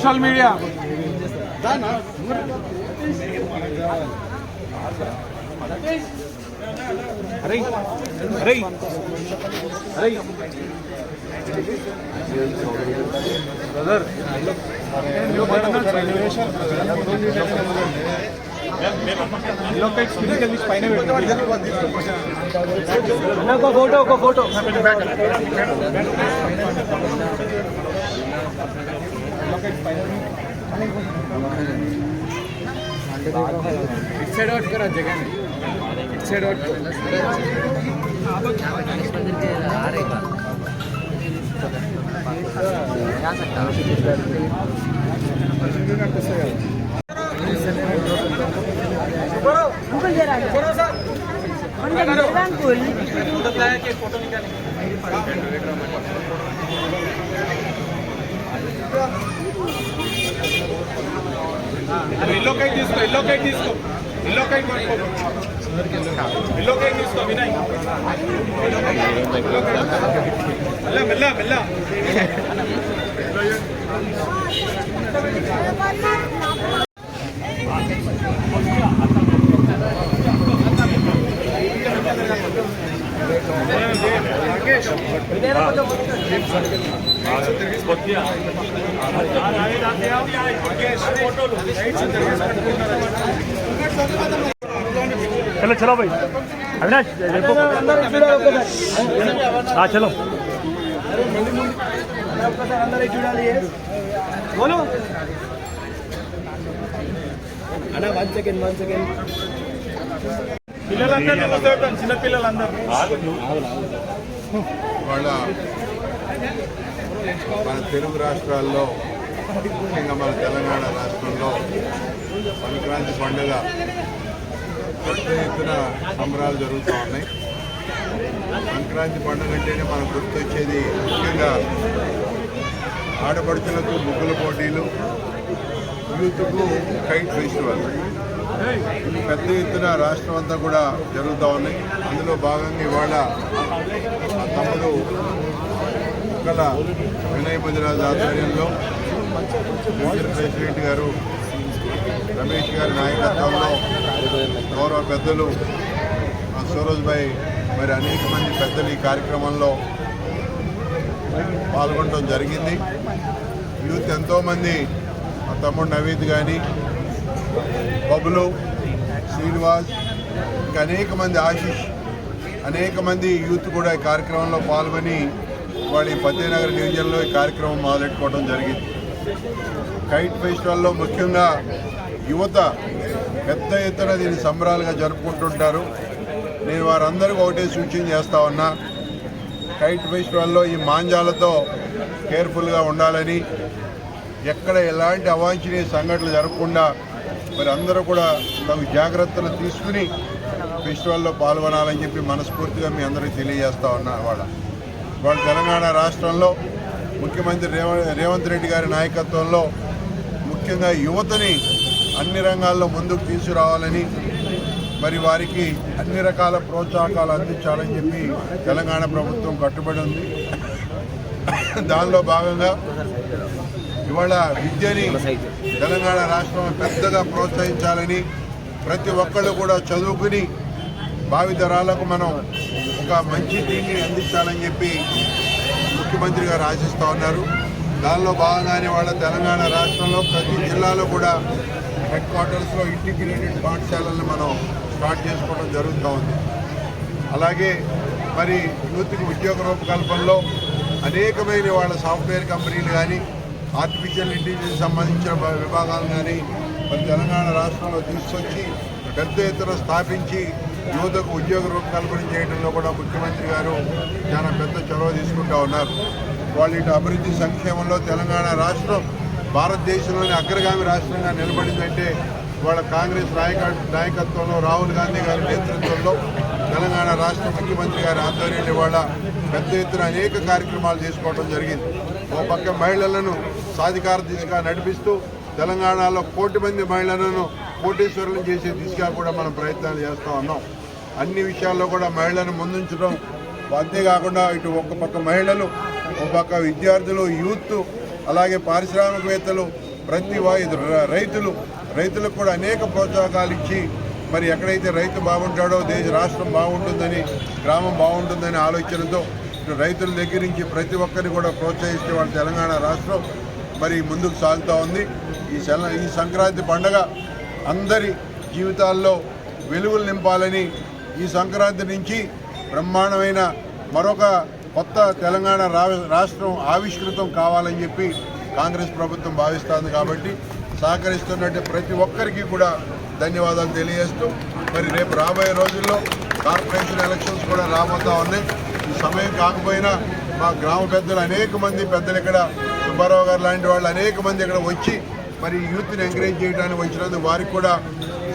Social media అరే అరే అరే బ్రదర్ ఒక ఫోటో इस साइड आउट करा जगह नहीं इस साइड आउट अंकुल दे रहा है अंकुल फोटो निकालेंगे ఎల్లో కైట్ తీసుకో ఎల్లో కైట్ తీసుకో వినయ్ మెల్ల మెల్ల चलो चलो भाई अविनाश हाँ चलो बोलो अना 1 सेकंड పిల్లలందరూ చిన్న పిల్లలందరూ వాళ్ళ మన తెలుగు రాష్ట్రాల్లో ముఖ్యంగా మన తెలంగాణ రాష్ట్రంలో సంక్రాంతి పండుగ పెద్ద ఎత్తున సంబరాలు జరుగుతూ ఉన్నాయి. సంక్రాంతి పండుగ అంటేనే మనకు గుర్తొచ్చేది ముఖ్యంగా ఆడపడుచులకు ముగ్గుల పోటీలు, యూత్కు కైట్ ఫెస్టివల్ పెద్ద ఎత్తున రాష్ట్రం అంతా కూడా జరుగుతూ ఉన్నాయి. అందులో భాగంగా ఇవాళ మా తమ్ముడు ఒకల వినయ్ ముదిరాజ్ ఆధ్వర్యంలో ప్రెసిడెంట్ గారు రమేష్ గారి నాయకత్వంలో గౌరవ పెద్దలు సూరజ్ భాయ్ మరి అనేక మంది పెద్దలు ఈ కార్యక్రమంలో పాల్గొనడం జరిగింది. యూత్ ఎంతోమంది మా తమ్ముడు నవీద్ కానీ, బబులు, శ్రీనివాస్, ఇంకా అనేక మంది, ఆశీష్, అనేక మంది యూత్ కూడా ఈ కార్యక్రమంలో పాల్గొని వాళ్ళు ఈ ఫతేనగర్ డివిజన్లో ఈ కార్యక్రమం మొదలెట్టుకోవడం జరిగింది. కైట్ ఫెస్టివల్లో ముఖ్యంగా యువత పెద్ద ఎత్తున దీన్ని సంబరాలుగా జరుపుకుంటుంటారు. నేను వారందరికీ ఒకటే సూచన చేస్తా ఉన్నా, కైట్ ఫెస్టివల్లో ఈ మాంజాలతో కేర్ఫుల్గా ఉండాలని, ఎక్కడ ఎలాంటి అవాంఛనీయ సంఘటనలు జరగకుండా మరి అందరూ కూడా తగు జాగ్రత్తలు తీసుకుని ఫెస్టివల్లో పాల్గొనాలని చెప్పి మనస్ఫూర్తిగా మీ అందరికీ తెలియజేస్తా ఉన్నా. వాళ్ళ తెలంగాణ రాష్ట్రంలో ముఖ్యమంత్రి రేవంత్ రెడ్డి గారి నాయకత్వంలో ముఖ్యంగా యువతని అన్ని రంగాల్లో ముందుకు తీసుకురావాలని, మరి వారికి అన్ని రకాల ప్రోత్సాహకాలు అందించాలని చెప్పి తెలంగాణ ప్రభుత్వం కట్టుబడి ఉంది. దానిలో భాగంగా ఇవాళ విద్యని తెలంగాణ రాష్ట్రం పెద్దగా ప్రోత్సహించాలని, ప్రతి ఒక్కళ్ళు కూడా చదువుకుని భావితరాలకు మనం ఒక మంచి దీన్ని అందించాలని చెప్పి ముఖ్యమంత్రి గారు ఆశిస్తూ ఉన్నారు. దానిలో భాగంగానే వాళ్ళ తెలంగాణ రాష్ట్రంలో ప్రతి జిల్లాలో కూడా హెడ్ క్వార్టర్స్లో ఇంటిగ్రేటెడ్ పాఠశాలలను మనం స్టార్ట్ చేసుకోవడం జరుగుతూ ఉంది. అలాగే మరి యూత్కి ఉద్యోగ రూపకల్పనలో అనేకమైన వాళ్ళ సాఫ్ట్వేర్ కంపెనీలు కానీ, ఆర్టిఫిషియల్ ఇంటెలిజెన్స్ సంబంధించిన విభాగాలు కానీ మరి తెలంగాణ రాష్ట్రంలో తీసుకొచ్చి పెద్ద ఎత్తున స్థాపించి యువతకు ఉద్యోగ రూపకల్పన చేయడంలో కూడా ముఖ్యమంత్రి గారు చాలా పెద్ద చొరవ తీసుకుంటూ ఉన్నారు. వాళ్ళ అభివృద్ధి సంక్షేమంలో తెలంగాణ రాష్ట్రం భారతదేశంలోని అగ్రగామి రాష్ట్రంగా నిలబడిందంటే వాళ్ళ కాంగ్రెస్ నాయకత్వంలో రాహుల్ గాంధీ గారి నేతృత్వంలో తెలంగాణ రాష్ట్ర ముఖ్యమంత్రి గారి ఆధ్వర్యంలో వాళ్ళ పెద్ద ఎత్తున అనేక కార్యక్రమాలు చేసుకోవడం జరిగింది. ఓ పక్క మహిళలను సాధికార దిశగా నడిపిస్తూ తెలంగాణలో 1 కోటి మంది మహిళలను కోటీశ్వరులను చేసే దిశగా కూడా మనం ప్రయత్నాలు చేస్తూ ఉన్నాం. అన్ని విషయాల్లో కూడా మహిళలను ముందుంచడం, అంతేకాకుండా ఇటు ఒక పక్క మహిళలు, ఒక పక్క విద్యార్థులు, యూత్, అలాగే పారిశ్రామికవేత్తలు రైతులకు కూడా అనేక ప్రోత్సాహకాలు ఇచ్చి మరి ఎక్కడైతే రైతు బాగుంటాడో రాష్ట్రం బాగుంటుందని, గ్రామం బాగుంటుందని ఆలోచనతో రైతుల దగ్గర నుంచి ప్రతి ఒక్కరిని కూడా ప్రోత్సహిస్తే వాళ్ళ తెలంగాణ రాష్ట్రం మరి ముందుకు సాగుతూ ఉంది. ఈ సంక్రాంతి పండుగ అందరి జీవితాల్లో వెలుగులు నింపాలని, ఈ సంక్రాంతి నుంచి బ్రహ్మాండమైన మరొక కొత్త తెలంగాణ రాష్ట్రం ఆవిష్కృతం కావాలని చెప్పి కాంగ్రెస్ ప్రభుత్వం భావిస్తోంది. కాబట్టి సహకరిస్తున్నట్టు ప్రతి ఒక్కరికి కూడా ధన్యవాదాలు తెలియజేస్తూ మరి రేపు రాబోయే రోజుల్లో కార్పొరేషన్ ఎలక్షన్స్ కూడా రాబోతూ ఉన్నాయి. ఈ సమయం కాకపోయినా మా గ్రామ పెద్దలు అనేక మంది పెద్దలు ఇక్కడ సుబ్బారావు గారు లాంటి వాళ్ళు అనేక మంది ఇక్కడ వచ్చి మరి యూత్ని ఎంకరేజ్ చేయడానికి వచ్చినందుకు వారికి కూడా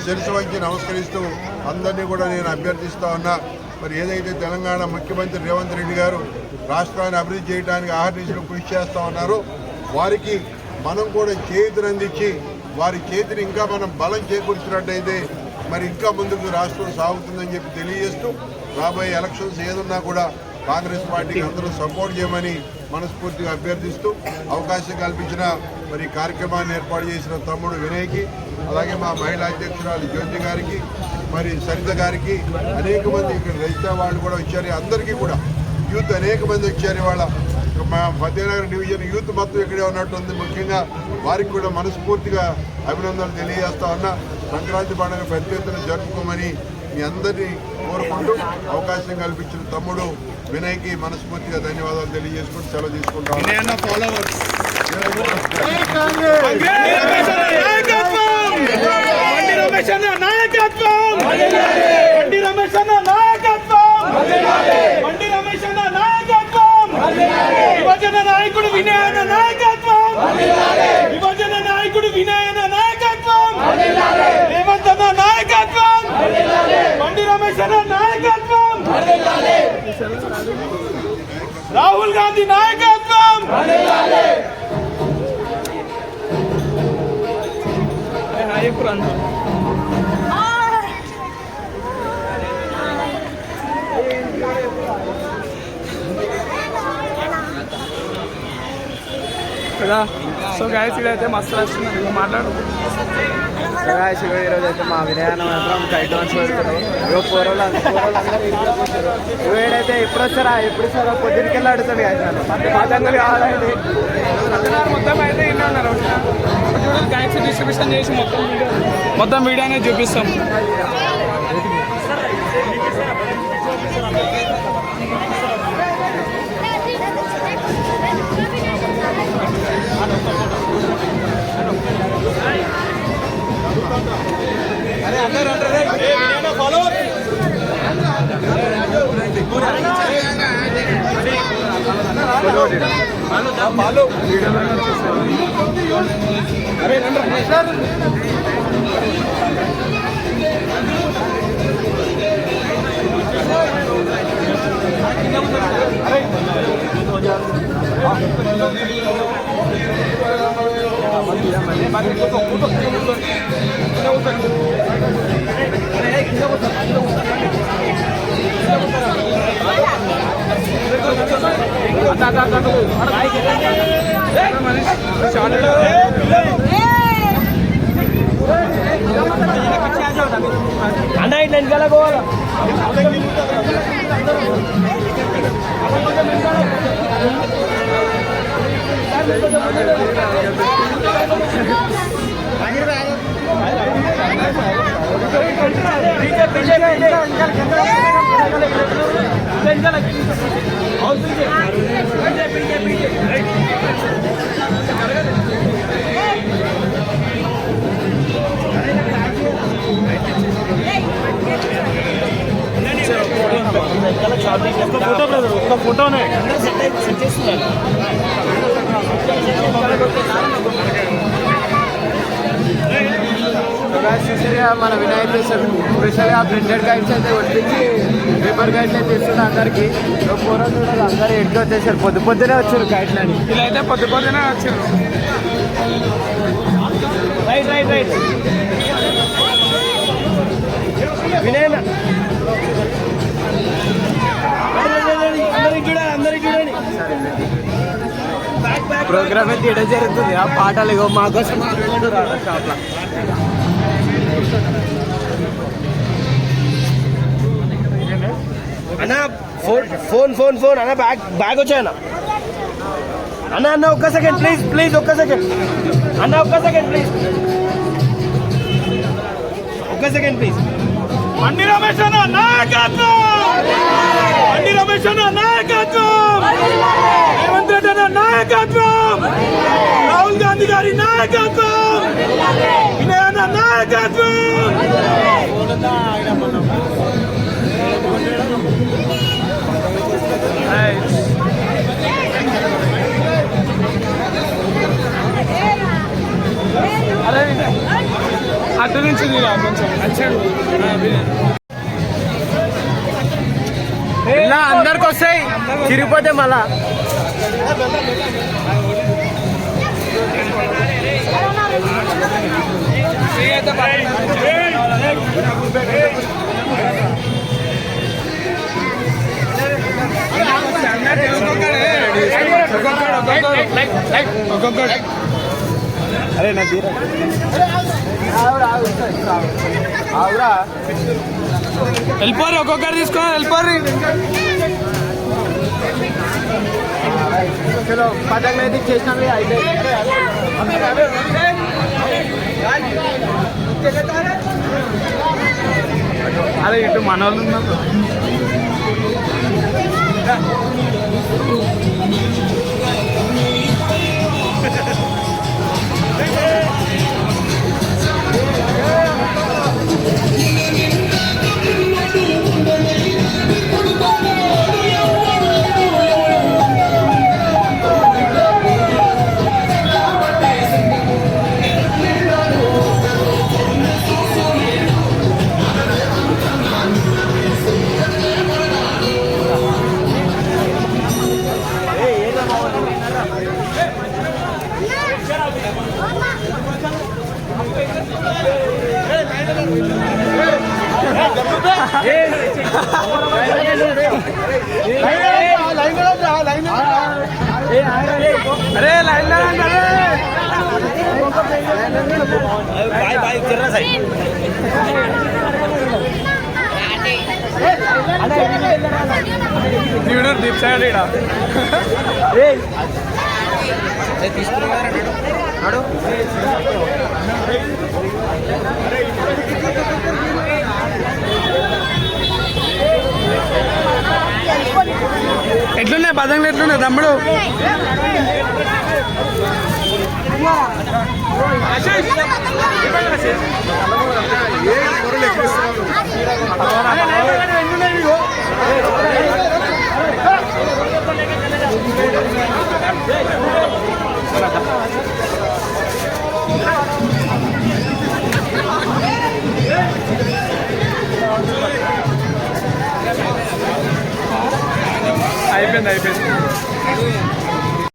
శిరస్సు వంచి నమస్కరిస్తూ అందరినీ కూడా నేను అభ్యర్థిస్తూ ఉన్నా. మరి ఏదైతే తెలంగాణ ముఖ్యమంత్రి రేవంత్ రెడ్డి గారు రాష్ట్రాన్ని అభివృద్ధి చేయడానికి ఆహర్నిశలు కృషి చేస్తూ ఉన్నారో వారికి మనం కూడా చేతిని అందించి వారి చేతిని ఇంకా మనం బలం చేకూర్చినట్టయితే మరి ఇంకా ముందుకు రాష్ట్రం సాగుతుందని చెప్పి తెలియజేస్తూ రాబోయే ఎలక్షన్స్ ఏదన్నా కూడా కాంగ్రెస్ పార్టీకి అందరూ సపోర్ట్ చేయమని మనస్ఫూర్తిగా అభ్యర్థిస్తూ అవకాశం కల్పించిన మరి కార్యక్రమాన్ని ఏర్పాటు చేసిన తమ్ముడు వినయ్కి, అలాగే మా మహిళా అధ్యక్షురాలు జ్యోతి గారికి, మరి సరిత గారికి, అనేక మంది ఇక్కడ రైతా వాళ్ళు కూడా వచ్చారు. అందరికీ కూడా యూత్ అనేక మంది వచ్చారు. ఇవాళ మా ఫతేనగర్ డివిజన్ యూత్ మొత్తం ఇక్కడే ఉన్నట్టుంది. ముఖ్యంగా వారికి కూడా మనస్ఫూర్తిగా అభినందనలు తెలియజేస్తా ఉన్నా. సంక్రాంతి పండుగ పెద్ద ఎత్తున జరుపుకోమని మీ అందరినీ కోరుకుంటూ అవకాశం కల్పించిన తమ్ముడు వినయ్కి మనస్ఫూర్తిగా ధన్యవాదాలు తెలియజేసుకుంటూ సెలవు తీసుకుంటాం. యువజన నాయకుడు వినయన నాయకత్వం, యువజన నాయకుడు వినయన నాయకత్వం, రేవంత్ అన్న నాయకత్వం, బండి రమేష్ అన్న నాయకత్వం, రాహుల్ గాంధీ నాయకత్వం. సో గాయస్ ఇదైతే మస్తు వస్తున్నారు మాట్లాడు. ఈరోజు అయితే మా వినయాన మాత్రం కైట్ వన్స్ పెడుతున్నాం. పూర్వలందరూ ఏడైతే ఎప్పుడు వస్తారో పొద్దున్నకెళ్ళి అడుగుతాడు మాతంగులు కావాలండి. మొత్తం అయితే ఇన్నా ఉన్నారు. గాయస్ డిస్ట్రిబ్యూషన్ చేసి మొత్తం వీడియో అనేది చూపిస్తాం. అన్న ఇట్లా వెనకాల పోవాలా. ఒక ఫోటోనే మన వినాయకుడు స్పెషల్గా ప్రింటెడ్ గైడ్స్ అయితే ఒప్పించి పేపర్ గైడ్స్ అయితే ఇస్తున్నారు అందరికి. పూర్వం చూడాలి అందరూ ఎడ్కి వచ్చేసారు. పొద్దునే వచ్చారు గైడ్లని. ఇలా అయితే పొద్దునే వచ్చారు. రైట్ వినయన అందరికి చూడండి. సంక్రాంతి తీయడం జరుగుతుంది ఆ పాటలు ఇగో మా కోసం షాప్లో. అన్న ఫోన్ అన్న బ్యాగ్ వచ్చాయన్న. అన్న ఒక్క సెకండ్ ప్లీజ్ ఒక్క సెకండ్ అన్న ఒక్క సెకండ్ ప్లీజ్. బండి రమేష్ అన్న నాయకత్వం, రేవంత్ రెడ్డి అన్న నాయకత్వం, రాహుల్ గాంధీ గారి నాయకత్వం, వినయ్ అన్న నాయకత్వం. అటు నుంచి కొంచెం ఇలా అందరికి వస్తాయి చిరిగిపోతే మళ్ళా. అరే నా తీరా వెళ్ళిపోరు, ఒక్కొక్కరు తీసుకో వెళ్ళిపోరు. చలో పతంగులు అయితే చేసినవి అయితే అరే ఇటు మన వాళ్ళు ఉన్నారు. अरे लाइन दीप साइड ఎట్లున్నాయి పదంగా ఎట్లున్నాయి తమ్ముడు అయిపోయింది